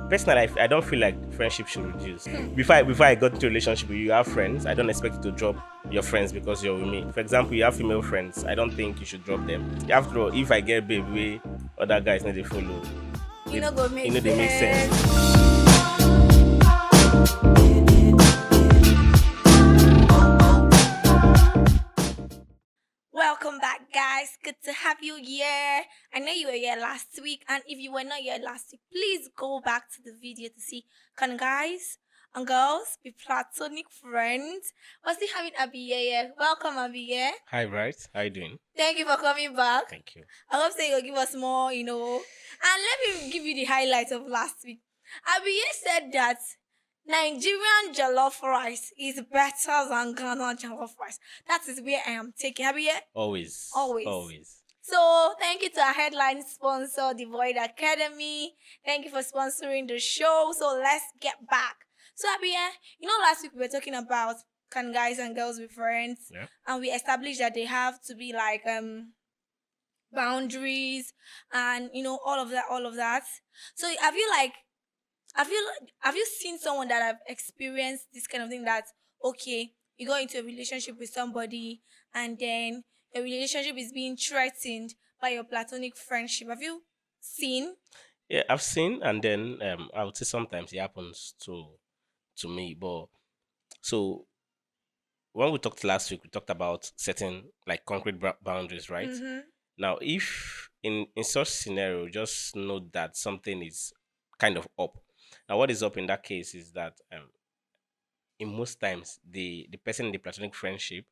Personally, I don't feel like friendship should reduce. Before I got into a relationship with you, you have friends. I don't expect you to drop your friends because you're with me. For example, you have female friends. I don't think you should drop them. After all, if I get babe way other guys need to follow, You know, go you make know they make sense. sense. Welcome back, guys. Good to have you here. I know you were here last week, and if you were not here last week, please go back to the video to see. Can guys and girls be platonic friends? We're still having Abby here. Welcome, Abby here. Hi, Bright. How you doing? Thank you for coming back. Thank you. I hope so you'll give us more, And let me give you the highlights of last week. Abby said that Nigerian jollof rice is better than Ghana jollof rice. That is where I am taking. Abby, Always. Always. Always. so thank you to our headline sponsor, The Void Academy. Thank you for sponsoring the show. So let's get back. So Abby, last week we were talking about can guys and girls be friends? Yeah. And we established that they have to be like boundaries and all of that. So have you seen someone that have experienced this kind of thing that okay, you go into a relationship with somebody and then a relationship is being threatened by your platonic friendship? Have you seen? Yeah, I've seen, and then I would say sometimes it happens to me. But so when we talked last week, we talked about setting like concrete boundaries, right? Mm-hmm. Now, if in such scenario, just know that something is kind of up. Now, what is up in that case is that in most times the person in the platonic friendship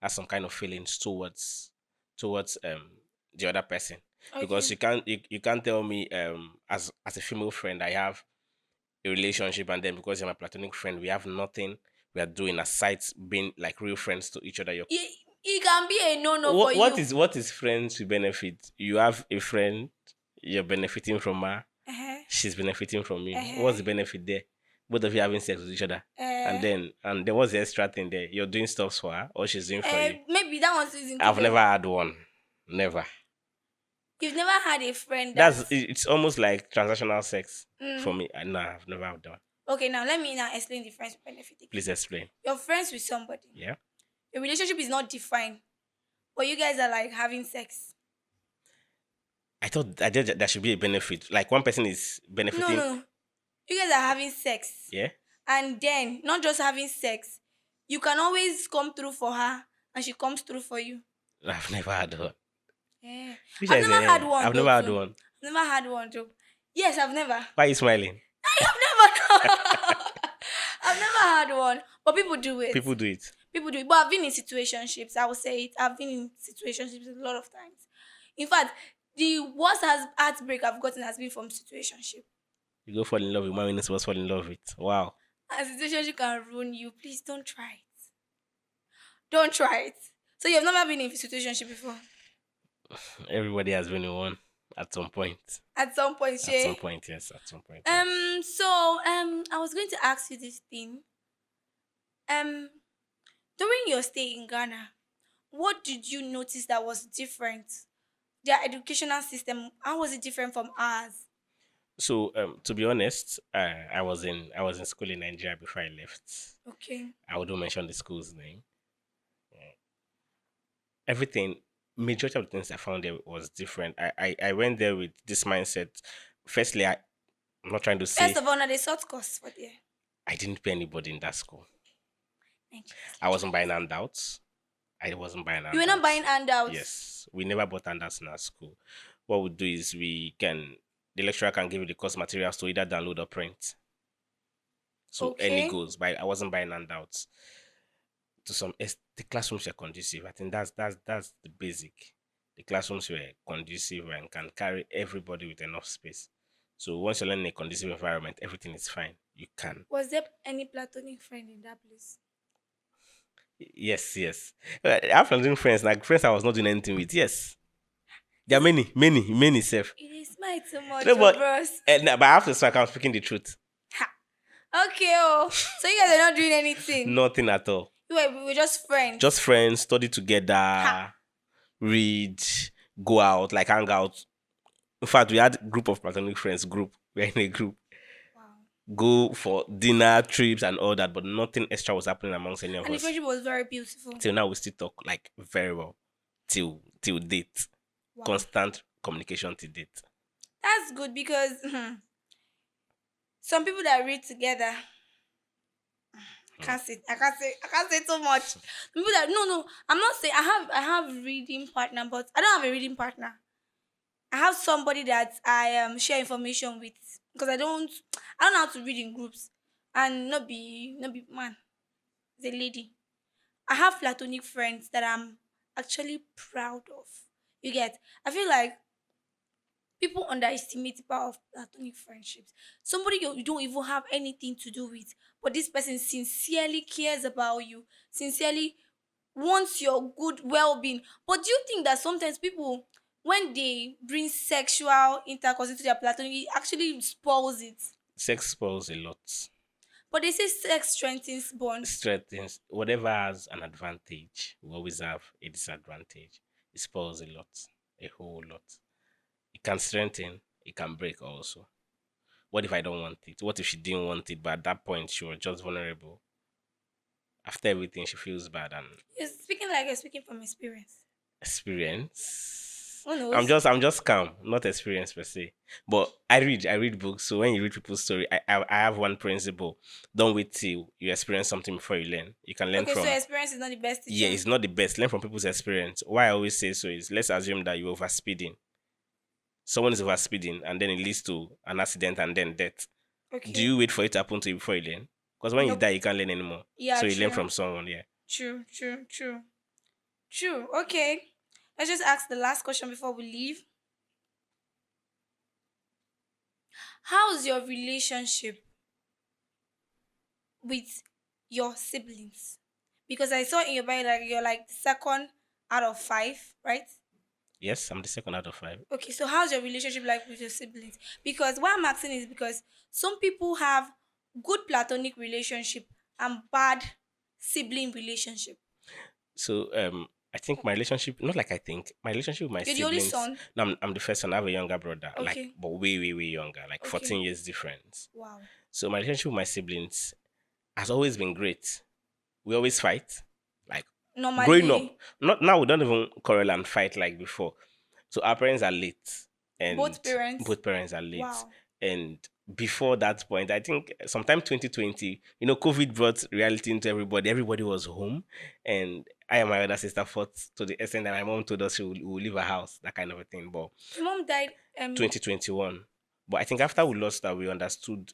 has some kind of feelings towards the other person, because Okay. you can't tell me as a female friend I have a relationship, and then because you're my platonic friend we have nothing we are doing aside being like real friends to each other. It can be a no for you. What is friends to benefit? You have a friend, you're benefiting from her, Uh-huh. she's benefiting from you. Uh-huh. What's the benefit there? Both of you having sex with each other. And then what's the extra thing there? You're doing stuff for her or she's doing for you. Maybe that one's is I've included. never had one. Never. You've never had a friend that's It's almost like transactional sex for Mm. me. No, I've never had one. Okay, now let me now explain the friends with benefit again. Please explain. You're friends with somebody. Yeah. Your relationship is not defined, but you guys are like having sex. I thought there should be a benefit. Like one person is No, benefiting. no. You guys are having sex. Yeah. And then, not just having sex, you can always come through for her and she comes through for you. I've never had one. Yeah. Which I've is, never had one. I've though, never had too. one. I've never had one, too. Yes, I've never. Why are you smiling? I've never. I've never had one. But people do it. People do it. People do it. But I've been in situationships. I would say it. I've been in situationships a lot of times. In fact, the worst heartbreak I've gotten has been from situationship. You go fall in love with one minute was fall in love with. Wow. And situationship can ruin you. Please don't try it. Don't try it. So you've never been in a situationship before? Everybody has been in one at some point. At some point, At Shay. some point, yes. At some point. Yes. I was going to ask you this thing. During your stay in Ghana, what did you notice that was different? Their educational system, how was it different from ours? So, to be honest, I was in school in Nigeria before I left. Okay. I wouldn't mention the school's name. Everything, majority of the things I found there was different. I went there with this mindset. Firstly, I'm not trying to say First of all, now they sought course for there. I didn't pay anybody in that school. Nigeria. I wasn't buying handouts. I wasn't buying handouts. You were not buying handouts. Yes, we never bought handouts in our school. What we do is the lecturer can give you the course materials to either download or print. So any Okay. goes, but I wasn't buying handouts. The classrooms were conducive. I think that's the basic. The classrooms were conducive and can carry everybody with enough space. So once you learn in a conducive environment, everything is fine. You can. Was there any platonic friend in that place? Yes, yes. I have doing friends, like friends I was not doing anything with. Yes. There are many self. It is my too much, No, but, bros. but I have to say I'm speaking the truth. Okay, so you guys are not doing anything. Nothing at all. We were just friends. Just friends, study together, read, go out, like hang out. In fact, we had group of platonic friends. We're in a group. Wow. go for dinner trips and all that, but nothing extra was happening amongst any of And the us. friendship was very beautiful. Till now, we still talk like very well. Till date, Wow. constant communication till date. That's good because some people that read together, Hmm. I can't say too much. People that no, I'm not saying I have reading partner, but I don't have a reading partner. I have somebody that I share information with because I don't know how to read in groups and not be man, the lady. I have platonic friends that I'm actually proud of. You get? I feel like people underestimate the power of platonic friendships. Somebody you don't even have anything to do with, but this person sincerely cares about you, sincerely wants your good well-being. But do you think that sometimes people, when they bring sexual intercourse into their platonic, it actually spoils it? Sex spoils a lot. But they say sex strengthens bonds. Strengthens whatever has an advantage. We always have a disadvantage. It spoils a lot, a whole lot. It can strengthen. It can break also. What if I don't want it? What if she didn't want it, but at that point she was just vulnerable? After everything, she feels bad and You're speaking like you're speaking from experience. experience. Who I'm knows? just I'm just calm, not experience per se. But I read books. So when you read people's story, I have one principle. Don't wait till you experience something before you learn. You can learn Okay, so from, experience is not the best yeah, teacher. it's not the best. Learn from people's experience. Why I always say so is, let's assume that you're over speeding. Someone is over speeding and then it leads to an accident and then death. Do Okay. you wait for it to happen to you before you learn? Because when you Nope. die, you can't learn anymore. Yeah, So you learn true. from someone, yeah. True, true, true. True. Okay. Let's just ask the last question before we leave. How's your relationship with your siblings? Because I saw in your bio like you're like the second out of five, right? Yes, I'm the second out of five. Okay, so how's your relationship like with your siblings? Because why I'm asking is because some people have good platonic relationship and bad sibling relationship. So I think my relationship, not like I think, my relationship with my You're the only siblings. son. No, I'm the first one. I have a younger brother, like, Okay. but way, way, way younger, like Okay. 14 years difference. Wow. So my relationship with my siblings has always been great. We always fight. Like growing up, Normally, not now, we don't even quarrel and fight like before. So our parents are late, and both parents. both parents are late. Wow. And before that point, I think sometime 2020, COVID brought reality into everybody. Everybody was home, and I and my other sister fought to the extent that my mom told us we will leave her house, that kind of a thing. But Your mom died 2021. But I think after we lost that, we understood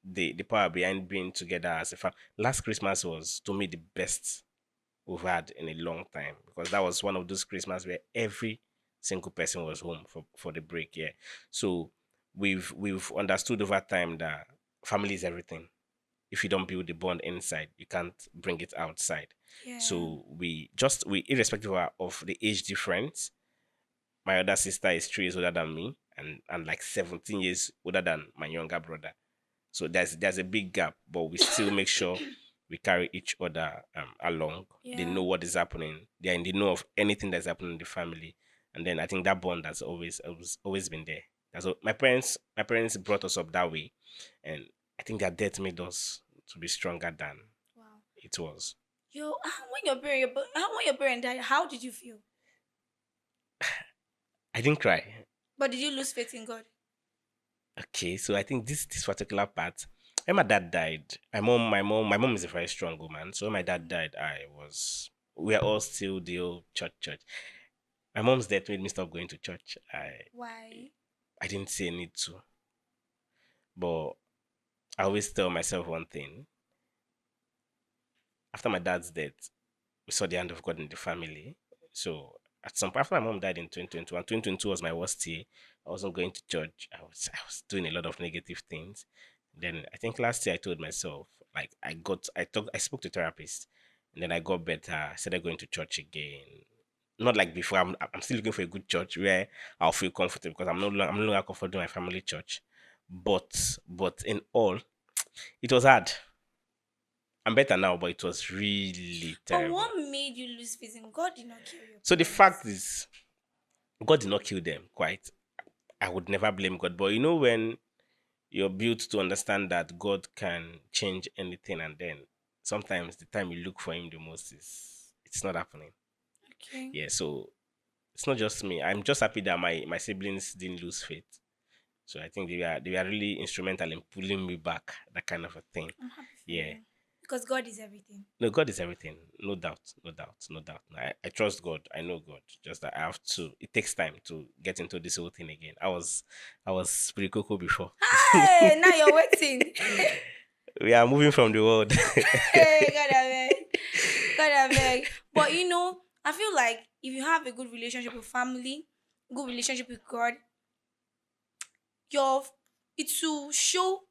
the power behind being together as a family. Last Christmas was, to me, the best we've had in a long time, because that was one of those Christmas where every single person was home for the break. Yeah, so we've understood over time that family is everything. If you don't build the bond inside, you can't bring it outside. yeah. So we irrespective of the age difference. My other sister is 3 years older than me, and like 17 years older than my younger brother. So there's a big gap, but we still make sure we carry each other along. They Yeah. know what is happening. They are in the know of anything that's happening in the family, and then I think that bond has always been there. My parents brought us up that way, and I think their death made us to be stronger than Wow. it was. When your parent died, how did you feel? I didn't cry. But did you lose faith in God? Okay, so I think this particular part, when my dad died, my mom is a very strong woman. So when my dad died, we are all still the old church. My mom's death made me stop going to church. Why? I didn't see a need to, but I always tell myself one thing: after my dad's death, we saw the hand of God in the family. So at some point, after my mom died in 2021, 2022 was my worst year. I wasn't going to church. I was doing a lot of negative things. Then I think last year I told myself, like, I spoke to a therapist, and then I got better. I started going to church again. Not like before. I'm still looking for a good church where I'll feel comfortable, because I'm no longer comfortable in my family church. But in all, it was hard. I'm better now, but it was really But terrible. what made you lose faith in God? Did not kill your So the parents. fact is, God did not kill them. Quite, I would never blame God. But when you're built to understand that God can change anything, and then sometimes the time you look for Him the most is it's not happening. Okay. Yeah, so it's not just me. I'm just happy that my siblings didn't lose faith. So I think they were really instrumental in pulling me back, that kind of a thing. I'm happy for Yeah. you. Because God is everything. No, God is everything. No doubt. No doubt. No doubt. I trust God. I know God. Just that I have to it takes time to get into this whole thing again. I was pretty coco before. Hey, now you're waiting. We are moving from the world. Hey, God, I beg. God, I beg. But I feel like if you have a good relationship with family, good relationship with God, your it will show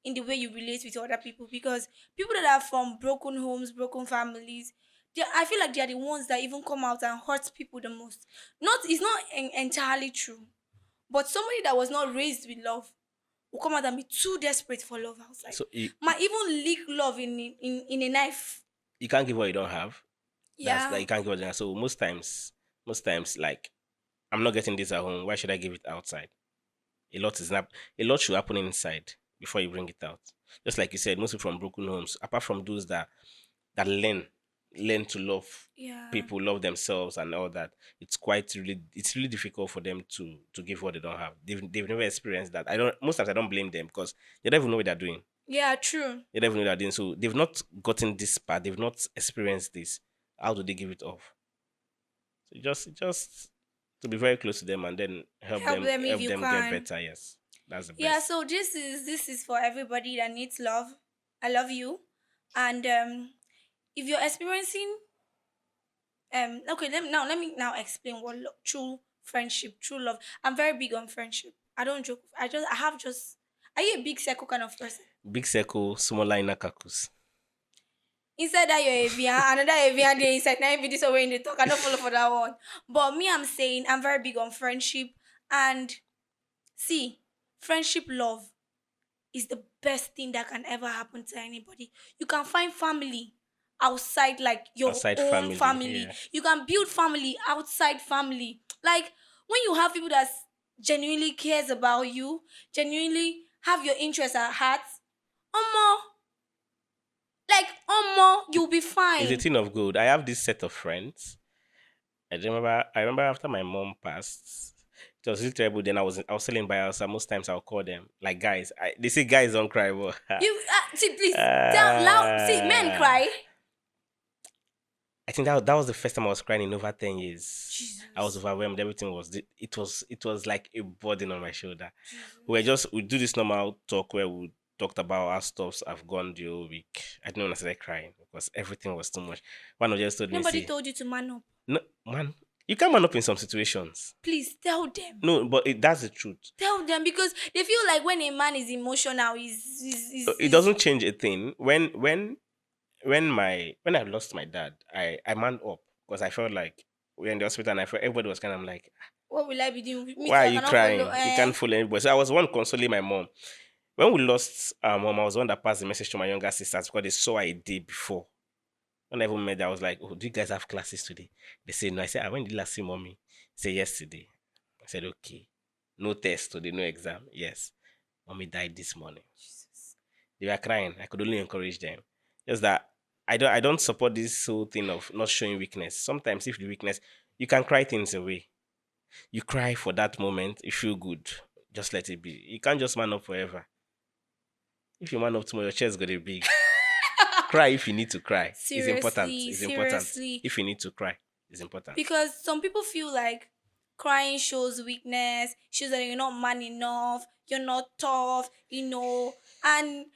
in the way you relate with other people, because people that are from broken homes, broken families, I feel like they are the ones that even come out and hurt people the most. Not It's not entirely true, but somebody that was not raised with love will come out and be too desperate for love outside. So Might even leak love in a knife. you can't give what you don't have. That's Yeah. like you can't give what you don't have. So most times, like I'm not getting this at home. Why should I give it outside? A lot should happen inside before you bring it out. Just like you said, most people from broken homes, apart from those that learn to love Yeah. people, love themselves and all that, it's really difficult for them to give what they don't have. They've never experienced that. I don't Most times I don't blame them because they don't even know what they're doing. Yeah, true. They don't even know what they're doing. So they've not gotten this part, they've not experienced this. How do they give it off? So just to be very close to them and then Help them if help you them get can. better. Yes. That's the Yeah, best. so this is for everybody that needs love. I love you. And if you're experiencing okay, let me now explain what true friendship, true love. I'm very big on friendship. I don't joke. I have just Are you a big circle kind of person? Big circle, smaller inner kakus. Inside that you're Avian, another Avian there inside. Now if this away in the talk, I don't follow for that one. But me, I'm saying I'm very big on friendship. And see, friendship love is the best thing that can ever happen to anybody. You can find family outside like your Aside own family, family. yeah. You can build family outside family. Like when you have people that genuinely cares about you, genuinely have your interests at heart, Omo, you'll be It's a fine. thing of good. I have this set of friends. I remember after my mom passed, it was really terrible. Then I was selling by house, and most times I'll call them. Like guys, they say guys don't cry, but You see, please tell loud. See, men uh, cry. I think that was the first time I was crying in over 10 years. I was Jesus, overwhelmed. Everything it was like a burden on my shoulder. Jesus. We do this normal talk where we talked about our stuffs have gone the whole week. I didn't want to start crying because everything was too much. One of just told me, Nobody see, told you to man up. no man, you can man up in some situations. Please tell them. No, but that's the truth. Tell them, because they feel like when a man is emotional, It doesn't change a thing. When I lost my dad, I manned up because I felt like we were in the hospital and I felt everybody was kind of like, what will I be doing? Me too, why are I you cannot follow. crying? You can't fool anybody. So I was one consoling my mom. When we lost our mom, I was the one that passed the message to my younger sisters because they saw I did before. When I even met her, I was like, oh, do you guys have classes today? They say no. I said, when did you last see mommy? They say yesterday. I said, okay. No test today, no exam. Yes. Mommy died this morning. Jesus. They were crying. I could only encourage them. Just that I don't support this whole thing of not showing weakness. Sometimes if the weakness, you can cry things away. You cry for that moment, you feel good. Just let it be. You can't just man up forever. If you man up tomorrow, your chest gonna be big. Cry if you need to cry. It's important. Seriously, It's important. seriously. If you need to cry, it's important. Because some people feel like crying shows weakness, shows that you're not man enough, you're not tough, and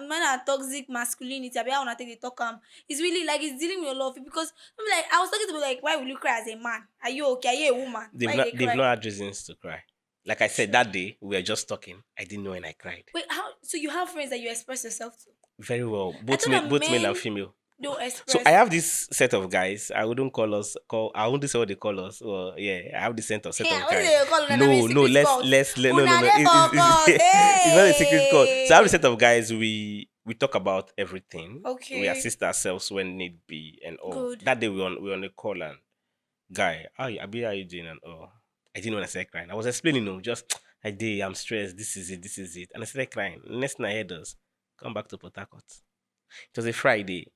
men are toxic masculinity. I mean, I wanna take the talk It's really like it's dealing with a lot of it, because I'm like I was talking to people like, why will you cry as a man? Are you okay? Are you a woman? They've Why not they they've cry? not had reasons to cry. Like I said that day, we were just talking. I didn't know when I cried. Wait, how? So you have friends that you express yourself to? Very well, I both thought that both male and men female. don't So I express. have this set of guys. I wouldn't say what they call us. Well, yeah, I have this set Yeah, of what do guys. they call una? Na me No, no, secret let's cult. no, no, Una no. dey focus. It's not a secret call. So I have a Hey. set of guys. We talk about everything. We Okay. assist ourselves when need be and all. Good. That day we on a call and guy, how you doing and all. I didn't want to say crying. I was explaining, just I did. I'm stressed. This is it. This is it. And I started crying. Next thing I heard was, come back to Port Harcourt. It was a Friday.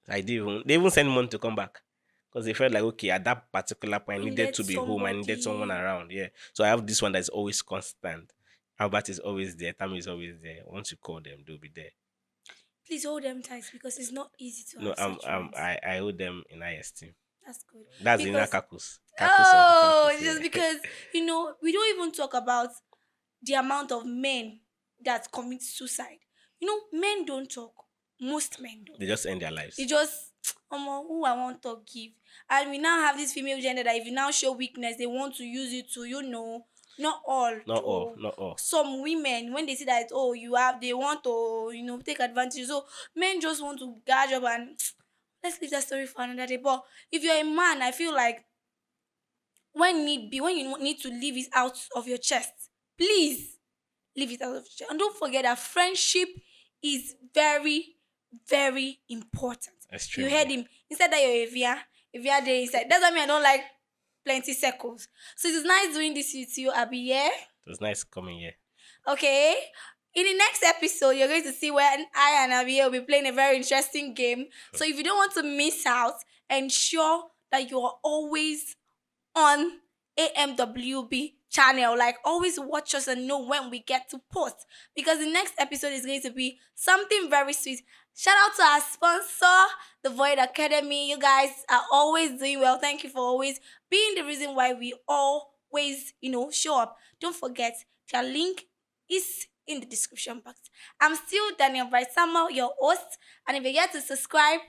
I did even, they even sent money to come back because they felt like, okay, at that particular point, I You needed needed to be home. I needed someone somebody. around. Yeah. So I have this one that's always constant. Albert is always there. Tammy is always there. Once you call them, they'll be there. Please hold them tight because it's not easy to No, have such ones. I owe them in esteem. That's good. That's the inner Because kakus. Kakus of the oh, kakus. just Yeah. because we don't even talk about the amount of men that commit suicide. Men don't talk. Most men don't. They just end their They lives. just who I want to give. And we now have this female gender that if you now show weakness, they want to use it to, not all Not all. though. Not all. Some women when they see that they want to, take advantage. So men just want to gouge up and let's leave that story for another day. But if you're a man, I feel like when need be, when you need to leave it out of your chest, please leave it out of your chest. And don't forget that friendship is very, very important. You heard Extremely. him. Instead that you're Evia there inside. That's why I don't like plenty circles. So it is nice doing this with you, Abby. Yeah. It was nice coming here. Okay. In the next episode, you're going to see where I and Abby will be playing a very interesting game. So if you don't want to miss out, ensure that you are always on AMWB channel. Like always watch us and know when we get to post. Because the next episode is going to be something very sweet. Shout out to our sponsor, the Void Academy. You guys are always doing well. Thank you for always being the reason why we always, show up. Don't forget, their link is in the description box. I'm still Daniel Bright Samuel, your host. And if you're yet to subscribe,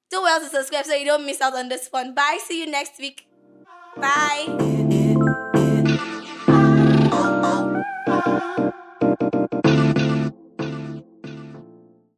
do well to subscribe so you don't miss out on this fun. Bye. See you next week. Bye.